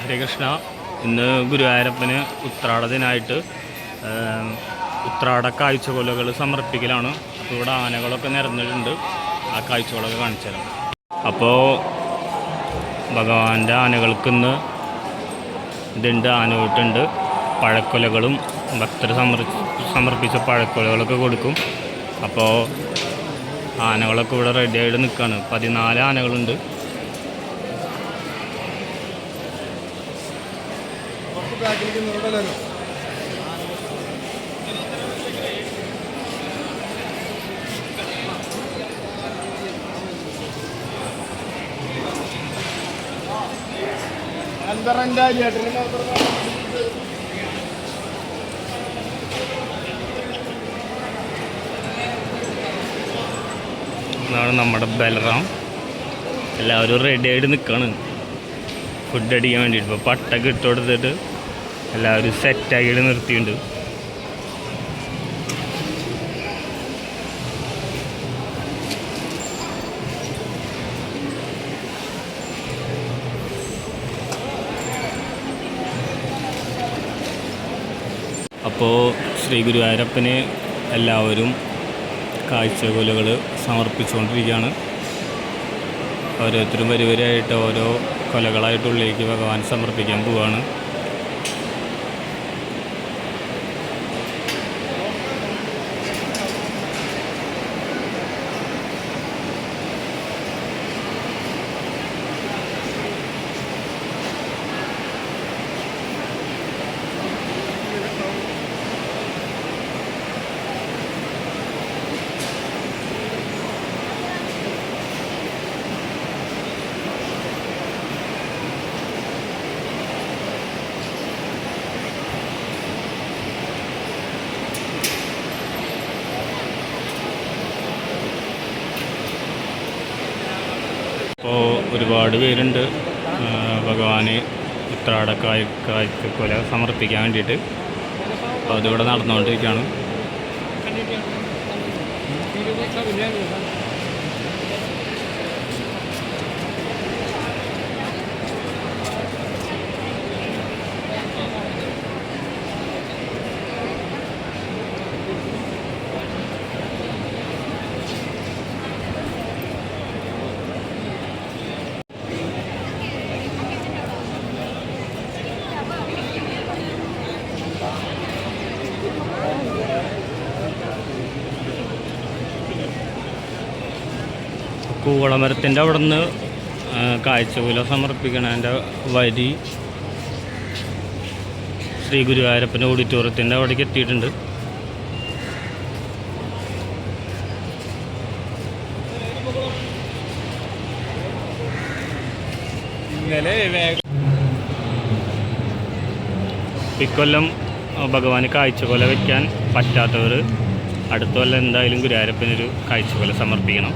ശ്രീകൃഷ്ണ. ഇന്ന് ഗുരുവായൂരപ്പന് ഉത്രാട ദിനമായിട്ട് ഉത്രാട കാഴ്ചകൊലകൾ സമർപ്പിക്കലാണ്. അപ്പോൾ ഇവിടെ ആനകളൊക്കെ നിറഞ്ഞിട്ടുണ്ട്. ആ കാഴ്ചകളൊക്കെ കാണിച്ചു തരാം. അപ്പോൾ ഭഗവാന്റെ ആനകൾക്ക് ഇന്ന് ഇതുണ്ട്, ആനവിട്ടുണ്ട്. പഴക്കൊലകളും ഭക്തർ സമർപ്പിച്ച പഴക്കൊലകളൊക്കെ കൊടുക്കും. അപ്പോൾ ആനകളൊക്കെ ഇവിടെ റെഡിയായിട്ട് നിൽക്കുകയാണ്. 14 ആനകളുണ്ട്. ഇതാണ് നമ്മുടെ ബലറാം. എല്ലാവരും റെഡിയായിട്ട് നിൽക്കുകയാണ് ഫുഡ് അടിക്കാൻ വേണ്ടിയിട്ട്. ഇപ്പോൾ പട്ടൊക്കെ ഇട്ട് കൊടുത്തിട്ട് എല്ലാവരും സെറ്റാക്കിയിട്ട് നിർത്തിയിട്ടുണ്ട്. അപ്പോൾ ശ്രീ ഗുരുവായൂരപ്പന് എല്ലാവരും കാഴ്ചകൊലകൾ സമർപ്പിച്ചുകൊണ്ടിരിക്കുകയാണ്. ഓരോരുത്തരും വരിവരിയായിട്ട് ഓരോ കൊലകളായിട്ടുള്ളിലേക്ക് ഭഗവാൻ സമർപ്പിക്കാൻ പോവുകയാണ്. അപ്പോൾ ഒരുപാട് പേരുണ്ട് ഭഗവാന് ഉത്രാട കാഴ്ചക്കൊല സമർപ്പിക്കാൻ വേണ്ടിയിട്ട്. അപ്പോൾ അതിവിടെ നടന്നുകൊണ്ടിരിക്കുകയാണ്. കൂവളമരത്തിൻ്റെ അവിടെ നിന്ന് കാഴ്ചകൊല സമർപ്പിക്കണതിൻ്റെ വരി ശ്രീ ഗുരുവായൂരപ്പൻ ഓഡിറ്റോറിയത്തിൻ്റെ അവിടേക്ക് എത്തിയിട്ടുണ്ട്. ഇക്കൊല്ലം ഭഗവാന് കാഴ്ചകൊല വയ്ക്കാൻ പറ്റാത്തവർ അടുത്ത കൊല്ലം എന്തായാലും ഗുരുവായൂരപ്പനൊരു കാഴ്ചകൊല സമർപ്പിക്കണം.